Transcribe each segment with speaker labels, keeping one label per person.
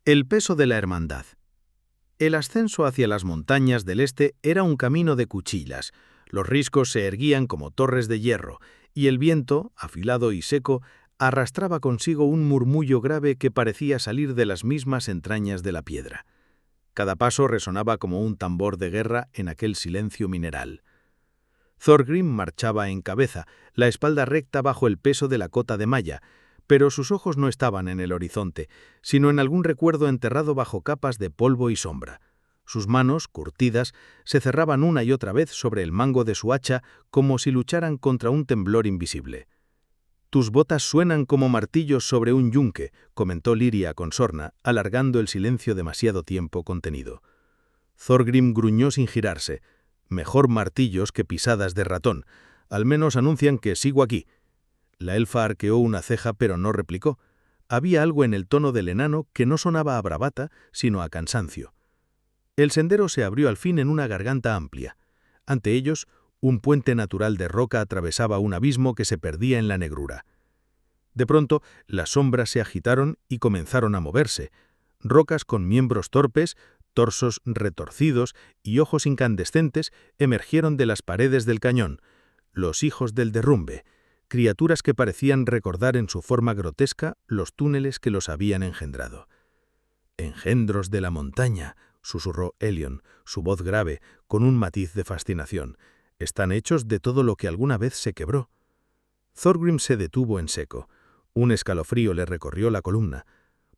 Speaker 1: El peso de la hermandad. El ascenso hacia las montañas del este era un camino de cuchillas. Los riscos se erguían como torres de hierro, y el viento, afilado y seco, arrastraba consigo un murmullo grave que parecía salir de las mismas entrañas de la piedra. Cada paso resonaba como un tambor de guerra en aquel silencio mineral. Thorgrim marchaba en cabeza, la espalda recta bajo el peso de la cota de malla, pero sus ojos no estaban en el horizonte, sino en algún recuerdo enterrado bajo capas de polvo y sombra. Sus manos, curtidas, se cerraban una y otra vez sobre el mango de su hacha como si lucharan contra un temblor invisible. «Tus botas suenan como martillos sobre un yunque», comentó Liria con sorna, alargando el silencio demasiado tiempo contenido. Thorgrim gruñó sin girarse. «Mejor martillos que pisadas de ratón. Al menos anuncian que sigo aquí». La elfa arqueó una ceja pero no replicó. Había algo en el tono del enano que no sonaba a bravata, sino a cansancio. El sendero se abrió al fin en una garganta amplia. Ante ellos, un puente natural de roca atravesaba un abismo que se perdía en la negrura. De pronto, las sombras se agitaron y comenzaron a moverse. Rocas con miembros torpes, torsos retorcidos y ojos incandescentes emergieron de las paredes del cañón. Los hijos del derrumbe, criaturas que parecían recordar en su forma grotesca los túneles que los habían engendrado. «Engendros de la montaña», susurró Elion, su voz grave, con un matiz de fascinación. «Están hechos de todo lo que alguna vez se quebró». Thorgrim se detuvo en seco. Un escalofrío le recorrió la columna.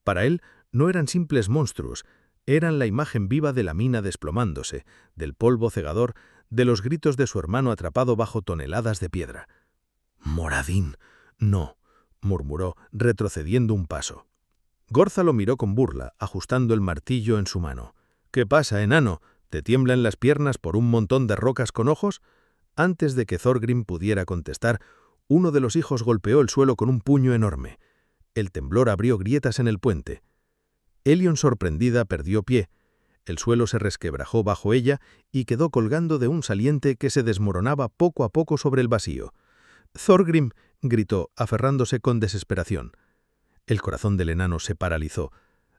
Speaker 1: Para él no eran simples monstruos, eran la imagen viva de la mina desplomándose, del polvo cegador, de los gritos de su hermano atrapado bajo toneladas de piedra. «Moradin, no», murmuró, retrocediendo un paso. Gorza lo miró con burla, ajustando el martillo en su mano. «¿Qué pasa, enano? ¿Te tiemblan las piernas por un montón de rocas con ojos?» Antes de que Thorgrim pudiera contestar, uno de los hijos golpeó el suelo con un puño enorme. El temblor abrió grietas en el puente. Elion, sorprendida, perdió pie. El suelo se resquebrajó bajo ella y quedó colgando de un saliente que se desmoronaba poco a poco sobre el vacío. «Thorgrim», gritó, aferrándose con desesperación. El corazón del enano se paralizó.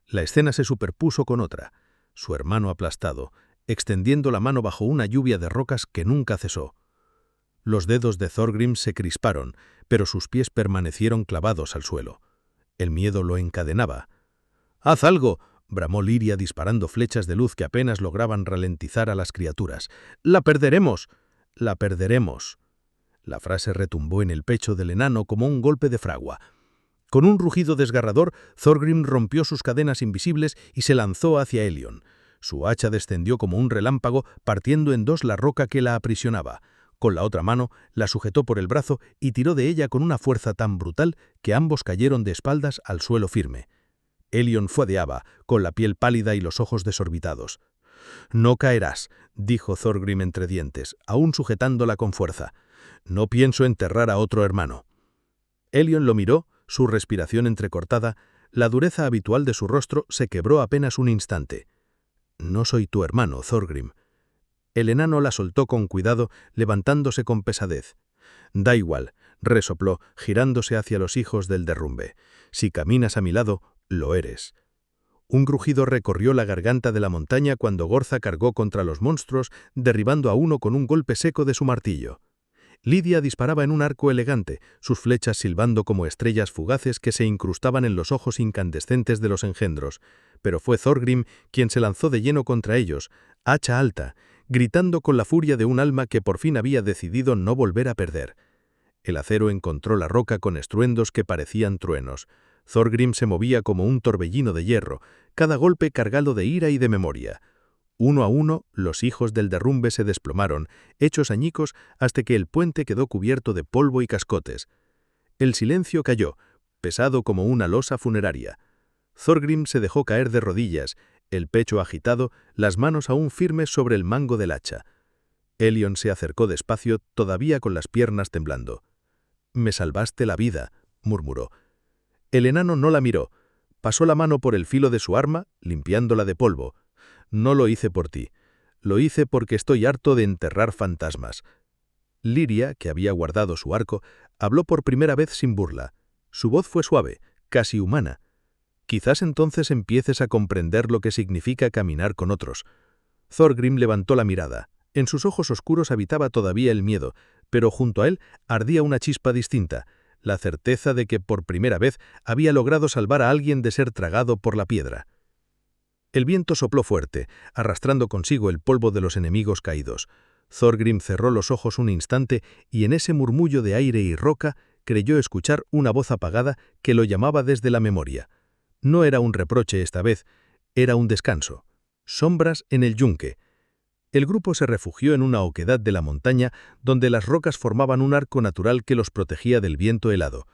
Speaker 1: La escena se superpuso con otra. Su hermano aplastado, extendiendo la mano bajo una lluvia de rocas que nunca cesó. Los dedos de Thorgrim se crisparon, pero sus pies permanecieron clavados al suelo. El miedo lo encadenaba. «¡Haz algo!», bramó Liria disparando flechas de luz que apenas lograban ralentizar a las criaturas. «¡La perderemos! ¡La perderemos!». La frase retumbó en el pecho del enano como un golpe de fragua. Con un rugido desgarrador, Thorgrim rompió sus cadenas invisibles y se lanzó hacia Elion. Su hacha descendió como un relámpago, partiendo en dos la roca que la aprisionaba. Con la otra mano, la sujetó por el brazo y tiró de ella con una fuerza tan brutal que ambos cayeron de espaldas al suelo firme. Elion fuadeaba, con la piel pálida y los ojos desorbitados. «No caerás», dijo Thorgrim entre dientes, aún sujetándola con fuerza. «No pienso enterrar a otro hermano». Elion lo miró, su respiración entrecortada, la dureza habitual de su rostro se quebró apenas un instante. «No soy tu hermano, Thorgrim». El enano la soltó con cuidado, levantándose con pesadez. «Da igual», resopló, girándose hacia los hijos del derrumbe. «Si caminas a mi lado, lo eres». Un grujido recorrió la garganta de la montaña cuando Gorza cargó contra los monstruos, derribando a uno con un golpe seco de su martillo. Lidia disparaba en un arco elegante, sus flechas silbando como estrellas fugaces que se incrustaban en los ojos incandescentes de los engendros, pero fue Thorgrim quien se lanzó de lleno contra ellos, hacha alta, gritando con la furia de un alma que por fin había decidido no volver a perder. El acero encontró la roca con estruendos que parecían truenos. Thorgrim se movía como un torbellino de hierro, cada golpe cargado de ira y de memoria. Uno a uno, los hijos del derrumbe se desplomaron, hechos añicos hasta que el puente quedó cubierto de polvo y cascotes. El silencio cayó, pesado como una losa funeraria. Thorgrim se dejó caer de rodillas, el pecho agitado, las manos aún firmes sobre el mango del hacha. Elion se acercó despacio, todavía con las piernas temblando. «Me salvaste la vida», murmuró. El enano no la miró. Pasó la mano por el filo de su arma, limpiándola de polvo. «No lo hice por ti. Lo hice porque estoy harto de enterrar fantasmas». Liria, que había guardado su arco, habló por primera vez sin burla. Su voz fue suave, casi humana. Quizás entonces empieces a comprender lo que significa caminar con otros. Thorgrim levantó la mirada. En sus ojos oscuros habitaba todavía el miedo, pero junto a él ardía una chispa distinta, la certeza de que por primera vez había logrado salvar a alguien de ser tragado por la piedra. El viento sopló fuerte, arrastrando consigo el polvo de los enemigos caídos. Thorgrim cerró los ojos un instante y en ese murmullo de aire y roca creyó escuchar una voz apagada que lo llamaba desde la memoria. No era un reproche esta vez, era un descanso. Sombras en el yunque. El grupo se refugió en una oquedad de la montaña donde las rocas formaban un arco natural que los protegía del viento helado.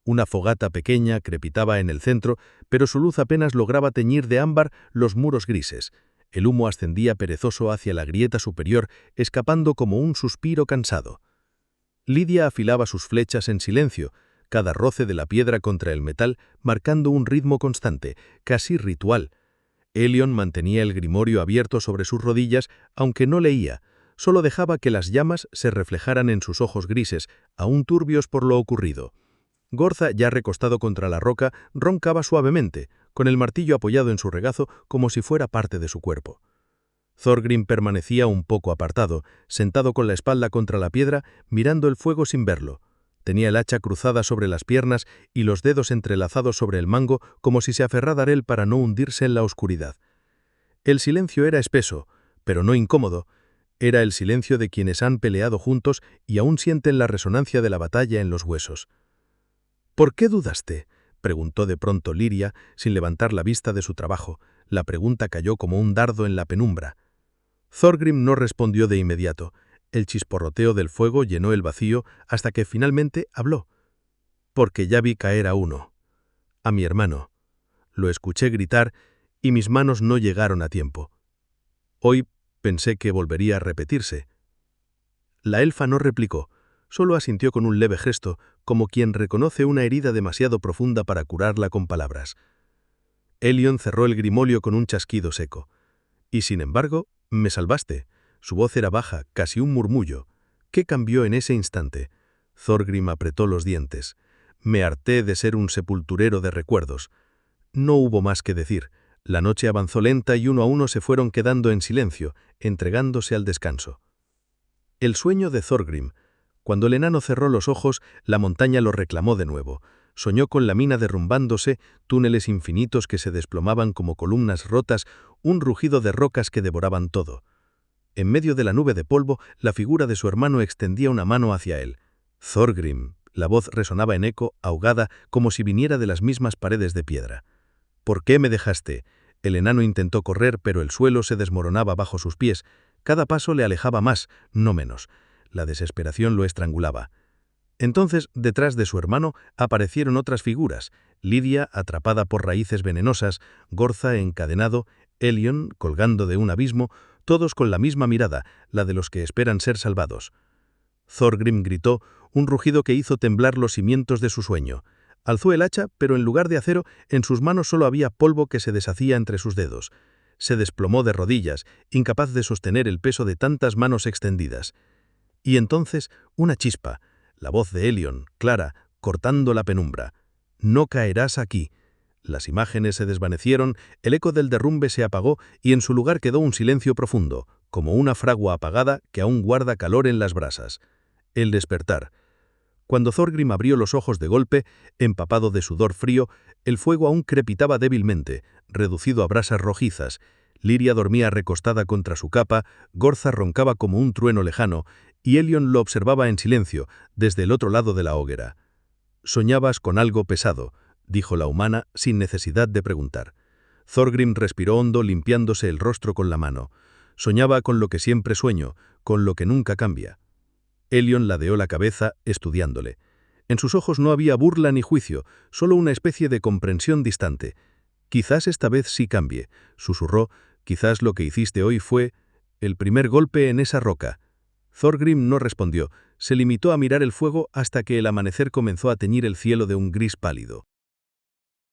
Speaker 1: Una fogata pequeña crepitaba en el centro, pero su luz apenas lograba teñir de ámbar los muros grises. El humo ascendía perezoso hacia la grieta superior, escapando como un suspiro cansado. Lidia afilaba sus flechas en silencio, cada roce de la piedra contra el metal marcando un ritmo constante, casi ritual. Elyon mantenía el grimorio abierto sobre sus rodillas, aunque no leía, solo dejaba que las llamas se reflejaran en sus ojos grises, aún turbios por lo ocurrido. Gorza, ya recostado contra la roca, roncaba suavemente, con el martillo apoyado en su regazo como si fuera parte de su cuerpo. Thorgrim permanecía un poco apartado, sentado con la espalda contra la piedra, mirando el fuego sin verlo. Tenía el hacha cruzada sobre las piernas y los dedos entrelazados sobre el mango como si se aferrara a él para no hundirse en la oscuridad. El silencio era espeso, pero no incómodo. Era el silencio de quienes han peleado juntos y aún sienten la resonancia de la batalla en los huesos. —¿Por qué dudaste? —preguntó de pronto Liria, sin levantar la vista de su trabajo. La pregunta cayó como un dardo en la penumbra. Thorgrim no respondió de inmediato. El chisporroteo del fuego llenó el vacío hasta que finalmente habló. —Porque ya vi caer a uno. A mi hermano. Lo escuché gritar y mis manos no llegaron a tiempo. Hoy pensé que volvería a repetirse. La elfa no replicó. Solo asintió con un leve gesto, como quien reconoce una herida demasiado profunda para curarla con palabras. Elyon cerró el grimolio con un chasquido seco. Y sin embargo, me salvaste. Su voz era baja, casi un murmullo. ¿Qué cambió en ese instante? Thorgrim apretó los dientes. Me harté de ser un sepulturero de recuerdos. No hubo más que decir. La noche avanzó lenta y uno a uno se fueron quedando en silencio, entregándose al descanso. El sueño de Thorgrim. Cuando el enano cerró los ojos, la montaña lo reclamó de nuevo. Soñó con la mina derrumbándose, túneles infinitos que se desplomaban como columnas rotas, un rugido de rocas que devoraban todo. En medio de la nube de polvo, la figura de su hermano extendía una mano hacia él. Thorgrim. La voz resonaba en eco, ahogada, como si viniera de las mismas paredes de piedra. ¿Por qué me dejaste? El enano intentó correr, pero el suelo se desmoronaba bajo sus pies. Cada paso le alejaba más, no menos. La desesperación lo estrangulaba. Entonces, detrás de su hermano, aparecieron otras figuras. Lidia, atrapada por raíces venenosas, Gorza encadenado, Elyon colgando de un abismo, todos con la misma mirada, la de los que esperan ser salvados. Thorgrim gritó, un rugido que hizo temblar los cimientos de su sueño. Alzó el hacha, pero en lugar de acero, en sus manos solo había polvo que se deshacía entre sus dedos. Se desplomó de rodillas, incapaz de sostener el peso de tantas manos extendidas. Y entonces, una chispa, la voz de Elyon, clara, cortando la penumbra. «No caerás aquí». Las imágenes se desvanecieron, el eco del derrumbe se apagó y en su lugar quedó un silencio profundo, como una fragua apagada que aún guarda calor en las brasas. El despertar. Cuando Thorgrim abrió los ojos de golpe, empapado de sudor frío, el fuego aún crepitaba débilmente, reducido a brasas rojizas. Liria dormía recostada contra su capa, Gorza roncaba como un trueno lejano, y Elyon lo observaba en silencio, desde el otro lado de la hoguera. «Soñabas con algo pesado», dijo la humana, sin necesidad de preguntar. Thorgrim respiró hondo, limpiándose el rostro con la mano. Soñaba con lo que siempre sueño, con lo que nunca cambia. Elyon ladeó la cabeza, estudiándole. En sus ojos no había burla ni juicio, solo una especie de comprensión distante. «Quizás esta vez sí cambie», susurró. «Quizás lo que hiciste hoy fue el primer golpe en esa roca». Thorgrim no respondió, se limitó a mirar el fuego hasta que el amanecer comenzó a teñir el cielo de un gris pálido.